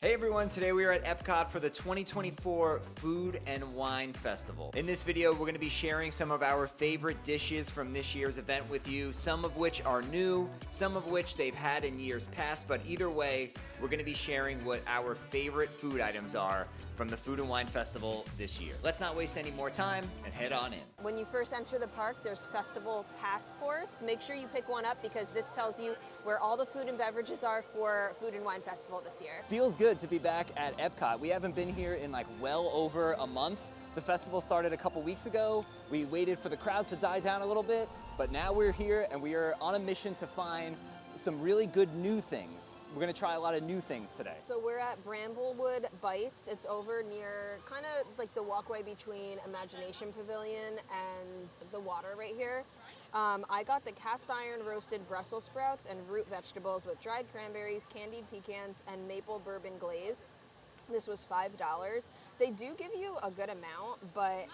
Hey everyone, today we are at Epcot for the 2024 Food and Wine Festival. In this video, we're going to be sharing some of our favorite dishes from this year's event with you, some of which are new, some of which they've had in years past, but either way, we're going to be sharing what our favorite food items are from the Food and Wine Festival this year. Let's not waste any more time and head on in. When you first enter the park, there's festival passports. Make sure you pick one up because this tells you where all the food and beverages are for Food and Wine Festival this year. Feels good to be back at Epcot. We haven't been here in like well over a month. The festival started a couple weeks ago. We waited for the crowds to die down a little bit, but now we're here and we are on a mission to find some really good new things. We're gonna try a lot of new things today. So we're at Bramblewood Bites. It's over near kind of like the walkway between Imagination Pavilion and the water right here. I got the cast iron roasted Brussels sprouts and root vegetables with dried cranberries, candied pecans, and maple bourbon glaze. This was $5. They do give you a good amount, but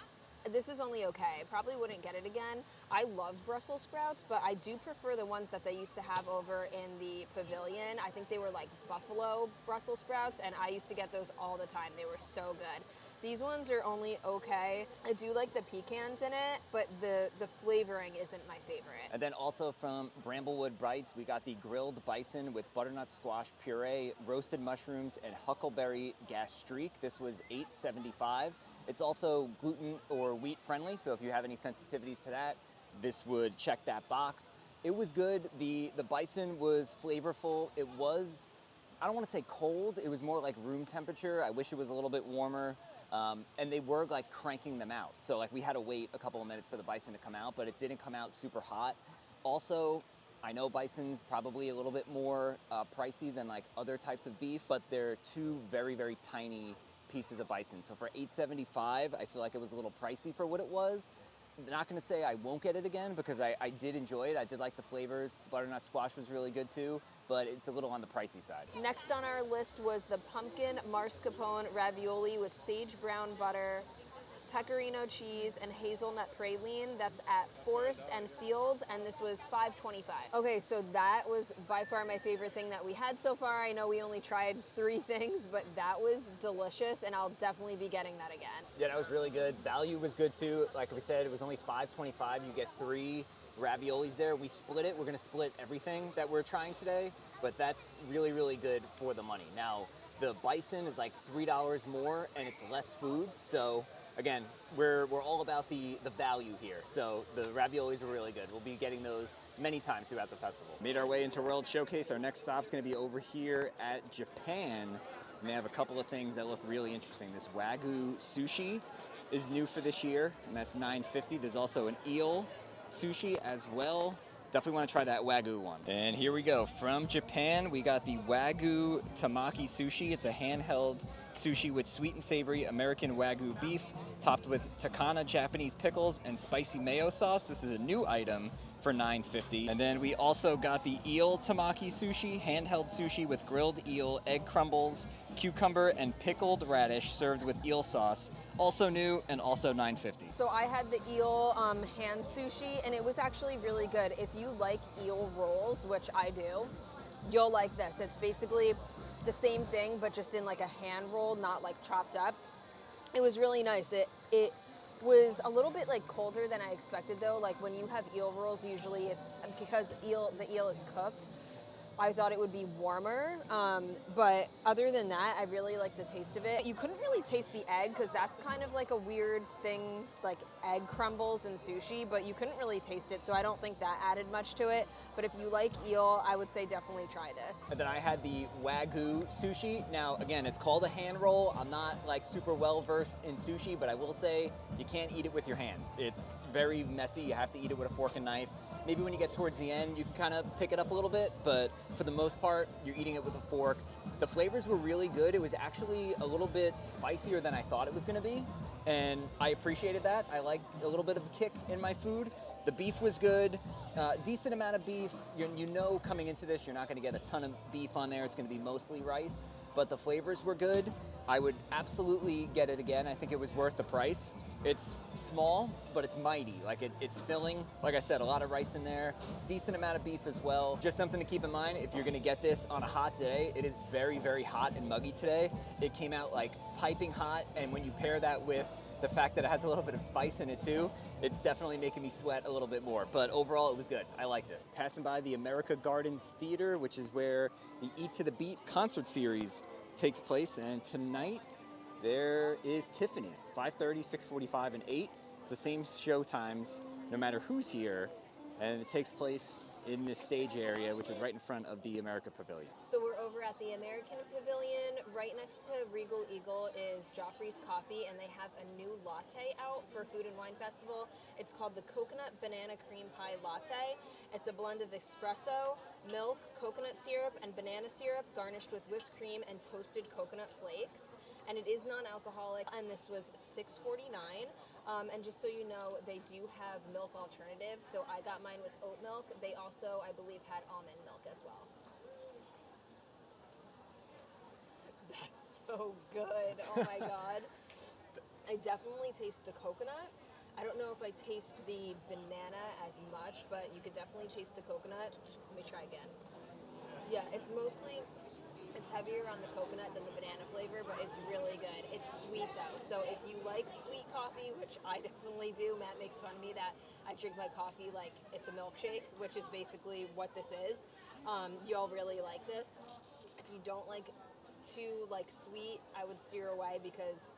this is only okay. Probably wouldn't get it again. I love Brussels sprouts, but I do prefer the ones that they used to have over in the pavilion. I think they were like buffalo Brussels sprouts, and I used to get those all the time. They were so good. These ones are only okay. I do like the pecans in it, but the flavoring isn't my favorite. And then also from Bramblewood Bites, we got the grilled bison with butternut squash puree, roasted mushrooms, and huckleberry gastrique. This was $8.75. It's also gluten or wheat friendly, so if you have any sensitivities to that, this would check that box. It was good. The bison was flavorful. It was, I don't want to say cold, it was more like room temperature. I wish it was a little bit warmer. And they were like cranking them out. So like we had to wait a couple of minutes for the bison to come out, but it didn't come out super hot. Also, I know bison's probably a little bit more pricey than like other types of beef, but they're two very, very tiny pieces of bison. So for $8.75, I feel like it was a little pricey for what it was. I'm not gonna say I won't get it again because I did enjoy it. I did like the flavors. Butternut squash was really good too, but it's a little on the pricey side. Next on our list was the pumpkin mascarpone ravioli with sage brown butter, pecorino cheese, and hazelnut praline. That's at Forest and Field, and this was $5.25. Okay, so that was by far my favorite thing that we had so far. I know we only tried 3 things, but that was delicious, and I'll definitely be getting that again. Yeah, that was really good. Value was good too. Like we said, it was only $5.25. You get 3 raviolis there. We split it. We're gonna split everything that we're trying today, but that's really, really good for the money. Now, the bison is like $3 more, and it's less food, so again, we're all about the value here. So the raviolis were really good. We'll be getting those many times throughout the festival. Made our way into World Showcase. Our next stop's gonna be over here at Japan. And they have a couple of things that look really interesting. This Wagyu sushi is new for this year, and that's $9.50. There's also an eel sushi as well. Definitely want to try that Wagyu one. And here we go. From Japan, we got the Wagyu Tamaki sushi. It's a handheld sushi with sweet and savory American Wagyu beef, topped with Takana Japanese pickles and spicy mayo sauce. This is a new item for $9.50. And then we also got the eel tamaki sushi, handheld sushi with grilled eel, egg crumbles, cucumber, and pickled radish served with eel sauce. Also new and also $9.50. So I had the eel hand sushi, and it was actually really good. If you like eel rolls, which I do, you'll like this. It's basically the same thing, but just in like a hand roll, not like chopped up. It was really nice. It was a little bit like colder than I expected though. Like when you have eel rolls, usually it's because the eel is cooked. I thought it would be warmer, but other than that, I really like the taste of it. You couldn't really taste the egg because that's kind of like a weird thing, like egg crumbles and sushi, but you couldn't really taste it, so I don't think that added much to it. But if you like eel, I would say definitely try this. And then I had the Wagyu sushi. Now, again, it's called a hand roll. I'm not like super well versed in sushi, but I will say you can't eat it with your hands. It's very messy. You have to eat it with a fork and knife. Maybe when you get towards the end, you can kind of pick it up a little bit, but for the most part, you're eating it with a fork. The flavors were really good. It was actually a little bit spicier than I thought it was gonna be, and I appreciated that. I like a little bit of a kick in my food. The beef was good, decent amount of beef. You know coming into this, you're not gonna get a ton of beef on there. It's gonna be mostly rice, but the flavors were good. I would absolutely get it again. I think it was worth the price. It's small, but it's mighty. Like it's filling. Like I said, a lot of rice in there, decent amount of beef as well. Just something to keep in mind if you're gonna get this on a hot day. It is very, very hot and muggy today. It came out like piping hot, and when you pair that with the fact that it has a little bit of spice in it too, it's definitely making me sweat a little bit more. But overall, it was good. I liked it. Passing by the America Gardens Theater, which is where the Eat to the Beat concert series takes place, and tonight there is Tiffany, 5:30, 6:45, and 8. It's the same show times no matter who's here, and it takes place in this stage area, which is right in front of the America Pavilion. So we're over at the American Pavilion. Right next to Regal Eagle is Joffrey's Coffee, and they have a new latte out for Food and Wine Festival. It's called the Coconut Banana Cream Pie Latte. It's a blend of espresso, milk, coconut syrup, and banana syrup garnished with whipped cream and toasted coconut flakes. And it is non-alcoholic, and this was $6.49. And just so you know, they do have milk alternatives. So I got mine with oat milk. They also, I believe, had almond milk as well. That's so good. Oh my God. I definitely taste the coconut. I don't know if I taste the banana as much, but you could definitely taste the coconut. Let me try again. Yeah, it's heavier on the coconut than the banana flavor, but it's really good. It's sweet though, so if you like sweet coffee, which I definitely do, Matt makes fun of me that I drink my coffee like it's a milkshake, which is basically what this is. You'll really like this. If you don't like too sweet, I would steer away because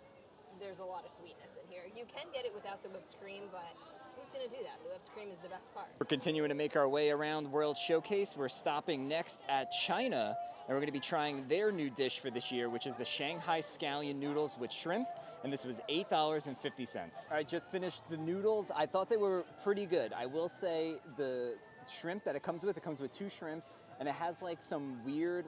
there's a lot of sweetness in here. You can get it without the whipped cream, but who's going to do that? The whipped cream is the best part. We're continuing to make our way around World Showcase. We're stopping next at China, and we're going to be trying their new dish for this year, which is the Shanghai Scallion noodles with shrimp, and this was $8.50. All right, just finished the noodles. I thought they were pretty good. I will say the shrimp that it comes with 2 shrimps, and it has some weird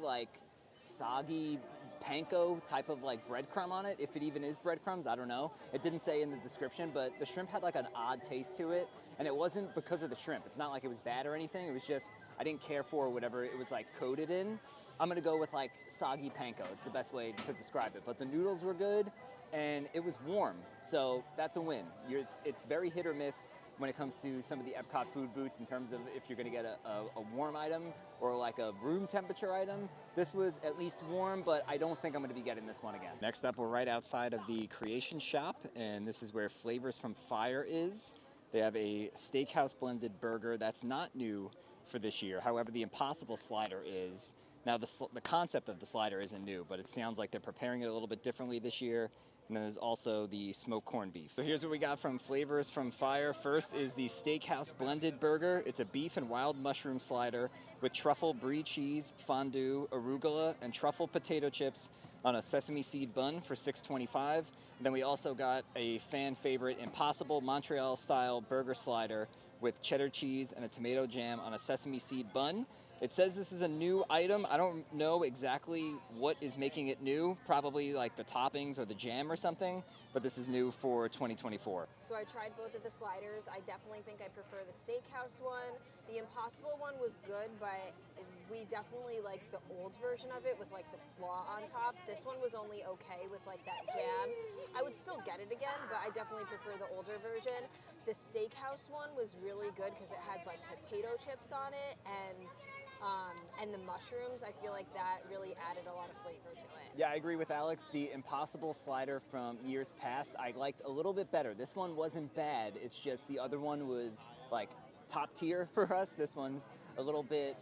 soggy panko type of breadcrumb on it, if it even is breadcrumbs, I don't know. It didn't say in the description, but the shrimp had an odd taste to it, and it wasn't because of the shrimp. It's not like it was bad or anything, it was just I didn't care for whatever it was coated in. I'm gonna go with soggy panko. It's the best way to describe it, but the noodles were good, and it was warm, so that's a win. It's very hit or miss when it comes to some of the Epcot food booths in terms of if you're gonna get a warm item or a room temperature item. This was at least warm, but I don't think I'm gonna be getting this one again. Next up, we're right outside of the Creation Shop, and this is where Flavors from Fire is. They have a steakhouse blended burger that's not new for this year. However, the Impossible slider is. Now, the concept of the slider isn't new, but it sounds like they're preparing it a little bit differently this year. And then there's also the smoked corned beef. So here's what we got from Flavors from Fire. First is the Steakhouse Blended Burger. It's a beef and wild mushroom slider with truffle brie cheese, fondue, arugula, and truffle potato chips on a sesame seed bun for $6.25. And then we also got a fan favorite Impossible Montreal-style burger slider with cheddar cheese and a tomato jam on a sesame seed bun. It says this is a new item. I don't know exactly what is making it new. Probably the toppings or the jam or something, but this is new for 2024. So I tried both of the sliders. I definitely think I prefer the steakhouse one. The Impossible one was good, but we definitely like the old version of it with the slaw on top. This one was only okay with that jam. I would still get it again, but I definitely prefer the older version. The steakhouse one was really good because it has potato chips on it and the mushrooms. I feel like that really added a lot of flavor to it. Yeah, I agree with Alex. The Impossible slider from years past, I liked a little bit better. This one wasn't bad. It's just the other one was top tier for us. This one's a little bit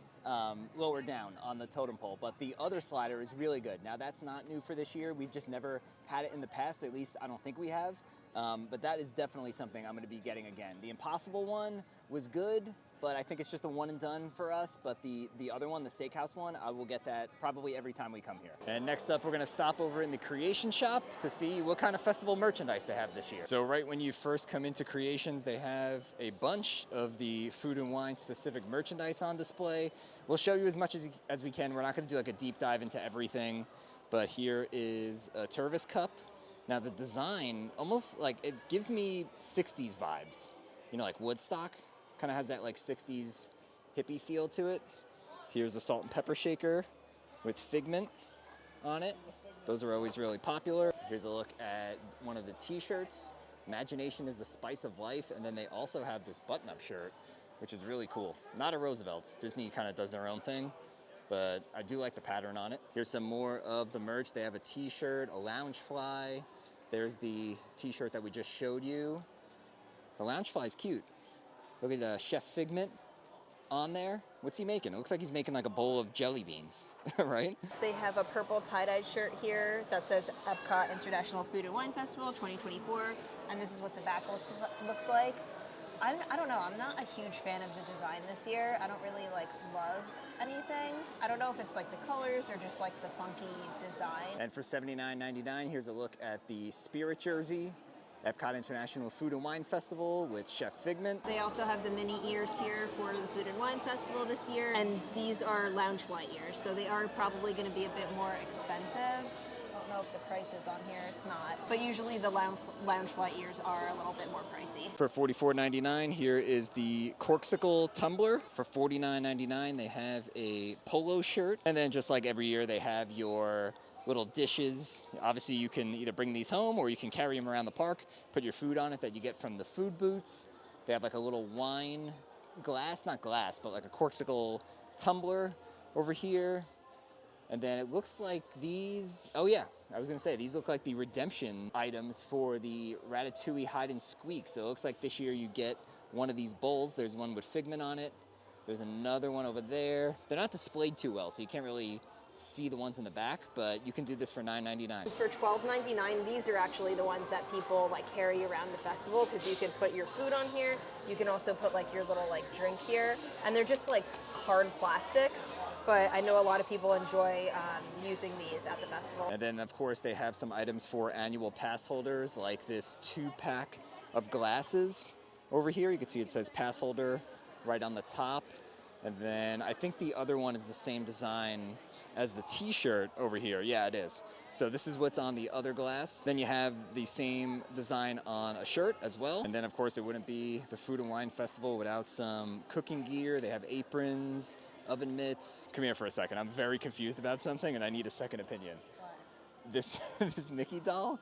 lower down on the totem pole, but the other slider is really good. Now, that's not new for this year. We've just never had it in the past, or at least I don't think we have. But that is definitely something I'm going to be getting again. The Impossible one was good, but I think it's just a one and done for us. But the other one, the steakhouse one, I will get that probably every time we come here. And next up, we're going to stop over in the Creation Shop to see what kind of festival merchandise they have this year. So right when you first come into Creations, they have a bunch of the food and wine specific merchandise on display. We'll show you as much as we can. We're not going to do a deep dive into everything, but here is a Tervis cup. Now the design almost it gives me 60s vibes, Woodstock, kind of has that 60s hippie feel to it. Here's a salt and pepper shaker with Figment. on it. Those are always really popular. Here's a look at one of the t-shirts. Imagination is the spice of life. And then they also have this button-up shirt, which is really cool. Not a Roosevelt's. Disney kind of does their own thing, but I do like the pattern on it. Here's some more of the merch. They have a t-shirt, a lounge fly. There's the t-shirt that we just showed you. The lounge fly is cute. Look at Chef Figment on there. What's he making? It looks like he's making like a bowl of jelly beans, right? They have a purple tie-dye shirt here that says Epcot International Food and Wine Festival 2024, and this is what the back looks like. I don't know, I'm not a huge fan of the design this year. I don't really love anything. I don't know if it's like the colors or just like the funky design. And for $79.99, here's a look at the Spirit jersey. Epcot International Food and Wine Festival with Chef Figment. They also have the mini ears here for the Food and Wine Festival this year, and these are lounge fly ears, so they are probably going to be a bit more expensive. I don't know if the price is on here, it's not. But usually the lounge fly ears are a little bit more pricey. For $44.99, here is the Corksicle tumbler. For $49.99, they have a polo shirt. And then just like every year, they have your little dishes. Obviously, you can either bring these home or you can carry them around the park, put your food on it that you get from the food booths. They have like a little wine glass, not glass, but like a Corksicle tumbler over here. And then it looks like these, oh yeah, I was gonna say, these look like the redemption items for the Ratatouille Hide and Squeak. So it looks like this year you get one of these bowls. There's one with Figment on it. There's another one over there. They're not displayed too well, so you can't really see the ones in the back, but you can do this for $9.99. For $12.99, these are actually the ones that people carry around the festival, because you can put your food on here. You can also put your little drink here, and they're just hard plastic. But I know a lot of people enjoy using these at the festival. And then of course they have some items for annual pass holders, like this 2-pack of glasses over here. You can see it says pass holder right on the top. And then I think the other one is the same design as the t-shirt over here. Yeah, it is. So this is what's on the other glass. Then you have the same design on a shirt as well. And then of course it wouldn't be the Food and Wine Festival without some cooking gear. They have aprons, oven mitts. Come here for a second. I'm very confused about something and I need a second opinion. What? This Mickey doll,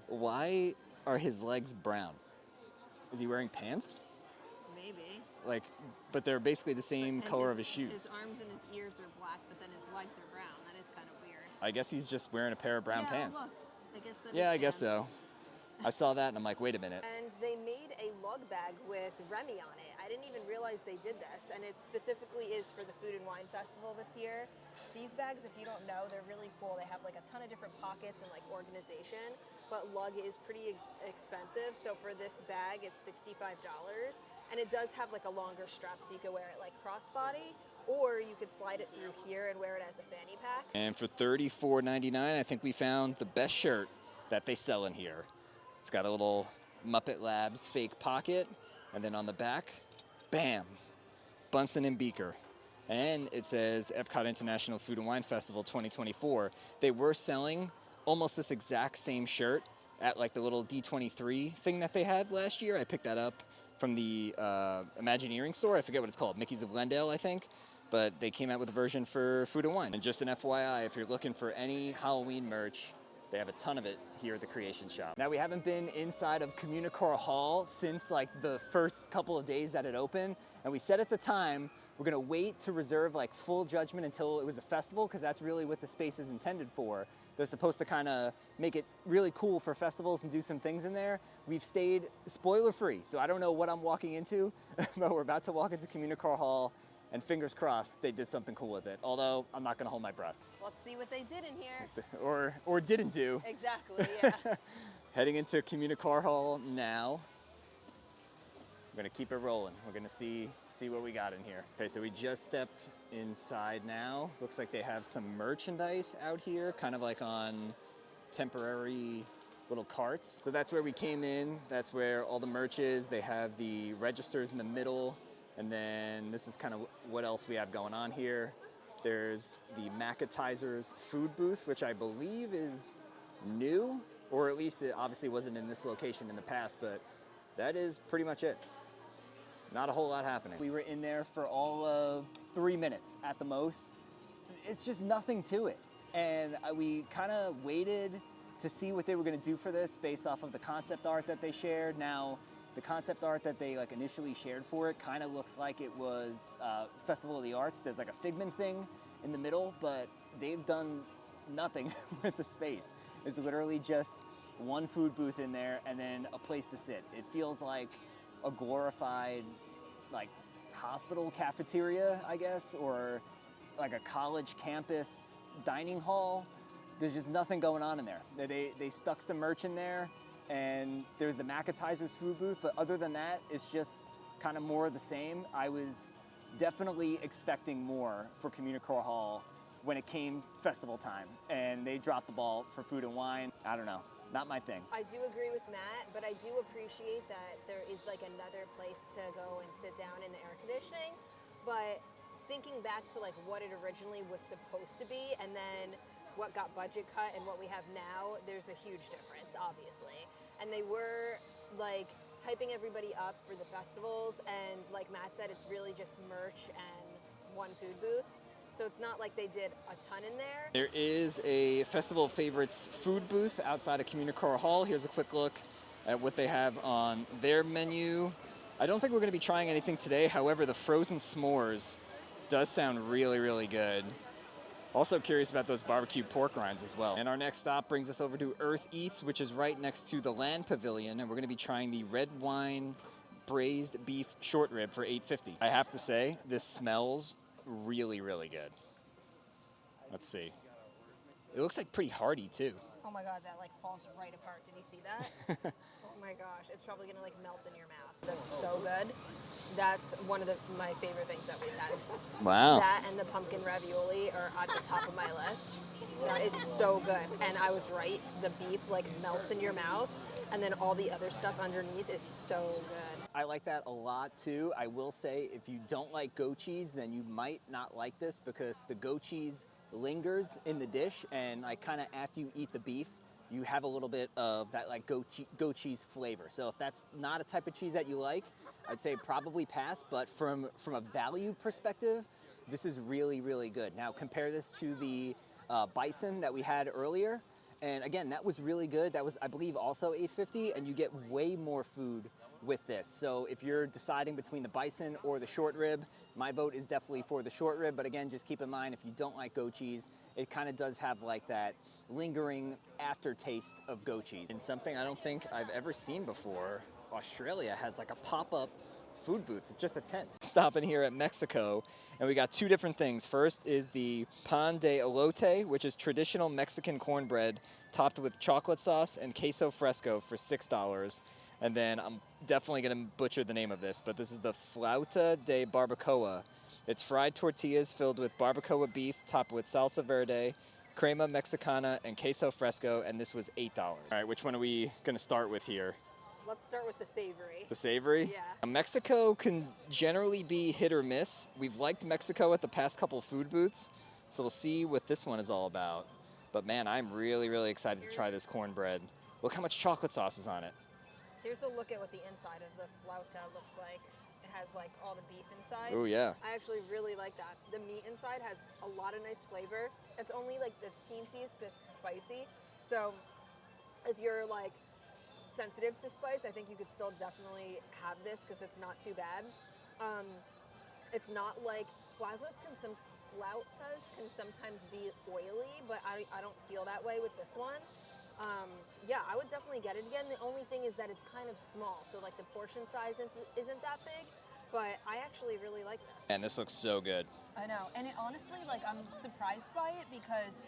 why are his legs brown? Is he wearing pants? Maybe. But they're basically the same color of his shoes. His arms and his ears are black, but then his legs are brown. That is kind of weird. I guess he's just wearing a pair of brown pants. Look. I guess that Yeah, is I guess pants. so. I saw that and I'm like, wait a minute. And they made a lug bag with Remy on it. I didn't even realize they did this, and it specifically is for the Food and Wine Festival this year. These bags, if you don't know, they're really cool. They have a ton of different pockets and organization, but lug is pretty expensive. So for this bag, it's $65, and it does have a longer strap, so you could wear it crossbody, or you could slide it through here and wear it as a fanny pack. And for $34.99, I think we found the best shirt that they sell in here. It's got a little Muppet Labs fake pocket, and then on the back, bam, Bunsen and Beaker. And it says Epcot International Food and Wine Festival 2024. They were selling almost this exact same shirt at the little D23 thing that they had last year. I picked that up from the Imagineering store. I forget what it's called, Mickey's of Glendale, I think. But they came out with a version for Food and Wine. And just an FYI, if you're looking for any Halloween merch, they have a ton of it here at the Creation Shop. Now, we haven't been inside of Communicore Hall since the first couple of days that it opened. And we said at the time, we're gonna wait to reserve full judgment until it was a festival, because that's really what the space is intended for. They're supposed to kind of make it really cool for festivals and do some things in there. We've stayed spoiler free, so I don't know what I'm walking into, but we're about to walk into Communicore Hall, and fingers crossed they did something cool with it. Although I'm not gonna hold my breath. Let's see what they did in here. Or didn't do. Exactly, yeah. Heading into Communicore Hall now. We're gonna keep it rolling. We're gonna see what we got in here. Okay, so we just stepped inside now. Looks like they have some merchandise out here, kind of on temporary little carts. So that's where we came in. That's where all the merch is. They have the registers in the middle. And then this is kind of what else we have going on here. There's the Macatizers food booth, which I believe is new, or at least it obviously wasn't in this location in the past, but that is pretty much it. Not a whole lot happening. We were in there for all of 3 minutes at the most. It's just nothing to it. And we kind of waited to see what they were going to do for this based off of the concept art that they shared. Now, the concept art that they like initially shared for it kind of looks like it was Festival of the Arts. There's like a figment thing in the middle, but they've done nothing with the space. It's literally just one food booth in there and then a place to sit. It feels like a glorified like hospital cafeteria, I guess, or like a college campus dining hall. There's just nothing going on in there. They stuck some merch in there, and there's the Macatizer's food booth, but other than that, it's just kind of more of the same. I was definitely expecting more for Communicore Hall when it came festival time, and they dropped the ball for food and wine. I don't know, not my thing. I do agree with Matt, but I do appreciate that there is like another place to go and sit down in the air conditioning. But thinking back to like what it originally was supposed to be, and then what got budget cut and what we have now, there's a huge difference, obviously. And they were like hyping everybody up for the festivals, and like Matt said, it's really just merch and one food booth. So it's not like they did a ton in there. There is a Festival of Favorites food booth outside of Communicore Hall. Here's a quick look at what they have on their menu. I don't think we're going to be trying anything today. However, the frozen s'mores does sound really, really good. Also curious about those barbecue pork rinds as well. And our next stop brings us over to Earth Eats, which is right next to the Land Pavilion, and we're gonna be trying the red wine braised beef short rib for $8.50. I have to say, this smells really, really good. Let's see. It looks like pretty hearty too. Oh my God, that like falls right apart. Did you see that? Oh my gosh, it's probably gonna like melt in your mouth. That's so good. That's one of my favorite things that we've had. Wow. That and the pumpkin ravioli are at the top of my list. That is so good. And I was right, the beef like melts in your mouth, and then all the other stuff underneath is so good. I like that a lot too. I will say, if you don't like goat cheese, then you might not like this because the goat cheese lingers in the dish, and like kind of after you eat the beef, you have a little bit of that like goat cheese flavor. So if that's not a type of cheese that you like, I'd say probably pass, but from a value perspective, this is really, really good. Now compare this to the bison that we had earlier, and again, that was really good. That was, I believe, also $8.50, and you get way more food with this. So if you're deciding between the bison or the short rib, my vote is definitely for the short rib, but again, just keep in mind, if you don't like goat cheese, it kind of does have like that lingering aftertaste of goat cheese. And something I don't think I've ever seen before, Australia has like a pop-up food booth. It's just a tent. Stopping here at Mexico, and we got two different things. First is the pan de elote, which is traditional Mexican cornbread topped with chocolate sauce and queso fresco for $6. And then I'm definitely going to butcher the name of this, but this is the flauta de barbacoa. It's fried tortillas filled with barbacoa beef topped with salsa verde, crema mexicana, and queso fresco, and this was $8. All right, which one are we going to start with here? Let's start with the savory. The savory? Yeah. Mexico can generally be hit or miss. We've liked Mexico at the past couple food booths, so we'll see what this one is all about. But man, I'm really, really excited to try this cornbread. Look how much chocolate sauce is on it. Here's a look at what the inside of the flauta looks like. It has like all the beef inside. Oh yeah. I actually really like that. The meat inside has a lot of nice flavor. It's only like the teensiest bit spicy. So if you're like sensitive to spice, I think you could still definitely have this because it's not too bad. It's not like flautas can sometimes be oily, but I don't feel that way with this one. Yeah, I would definitely get it again. The only thing is that it's kind of small, so like the portion size isn't that big, but I actually really like this. And this looks so good. I know, and it honestly, like, I'm surprised by it because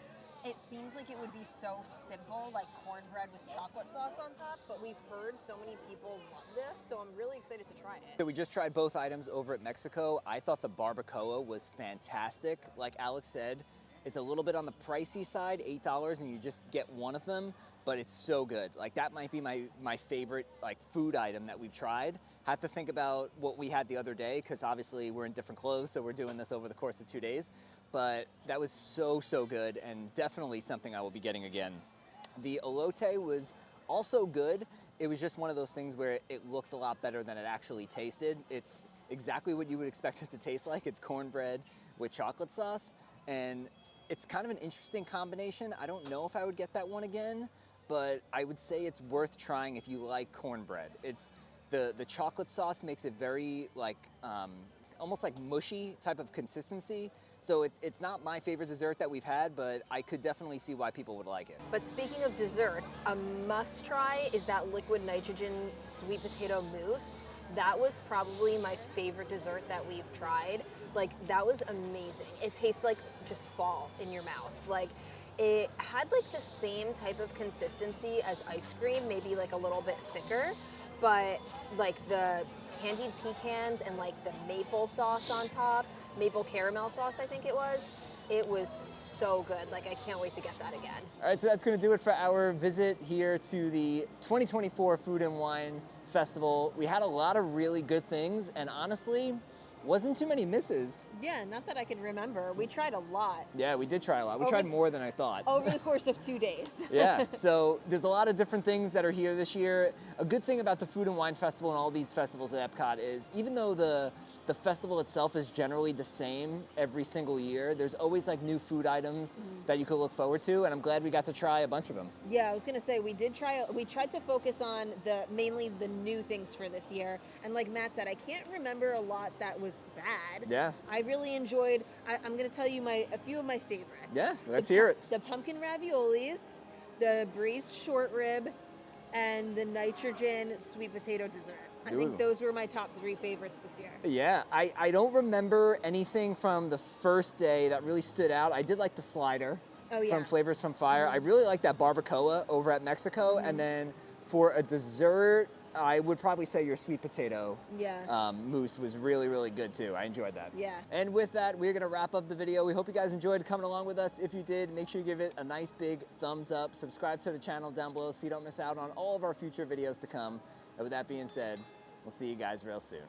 it seems like it would be so simple, like cornbread with chocolate sauce on top, but we've heard so many people love this, so I'm really excited to try it. So we just tried both items over at Mexico. I thought the barbacoa was fantastic. Like Alex said, it's a little bit on the pricey side, $8, and you just get one of them, but it's so good. Like that might be my favorite like food item that we've tried. Have to think about what we had the other day, because obviously we're in different clothes, so we're doing this over the course of 2 days. But that was so, so good, and definitely something I will be getting again. The elote was also good. It was just one of those things where it looked a lot better than it actually tasted. It's exactly what you would expect it to taste like. It's cornbread with chocolate sauce, and it's kind of an interesting combination. I don't know if I would get that one again, but I would say it's worth trying if you like cornbread. It's the chocolate sauce makes it very like almost like mushy type of consistency. So it's not my favorite dessert that we've had, but I could definitely see why people would like it. But speaking of desserts, a must try is that liquid nitrogen sweet potato mousse. That was probably my favorite dessert that we've tried. Like, that was amazing. It tastes like just fall in your mouth. Like, it had like the same type of consistency as ice cream, maybe like a little bit thicker, but like the candied pecans and like the maple sauce on top, maple caramel sauce, I think it was so good. Like, I can't wait to get that again. All right, so that's going to do it for our visit here to the 2024 Food and Wine Festival. We had a lot of really good things, and honestly, wasn't too many misses. Yeah, not that I can remember. We tried a lot. Yeah, we did try a lot. We tried more than I thought. Over the course of 2 days. Yeah, so there's a lot of different things that are here this year. A good thing about the Food and Wine Festival and all these festivals at Epcot is even though the festival itself is generally the same every single year, there's always like new food items that you could look forward to, and I'm glad we got to try a bunch of them. Yeah, I was gonna say we tried to focus on mainly the new things for this year, and like Matt said, I can't remember a lot that was bad. Yeah. I really enjoyed. I'm gonna tell you a few of my favorites. Yeah, let's hear it. The pumpkin raviolis, the braised short rib, and the nitrogen sweet potato dessert. I think those were my top 3 favorites this year. Yeah, I don't remember anything from the first day that really stood out. I did like the slider from Flavors from Fire. I really like that barbacoa over at Mexico. And then for a dessert, I would probably say your sweet potato mousse was really, really good too. I enjoyed that. Yeah. And with that, we're gonna wrap up the video. We hope you guys enjoyed coming along with us. If you did, make sure you give it a nice big thumbs up. Subscribe to the channel down below so you don't miss out on all of our future videos to come. And with that being said, we'll see you guys real soon.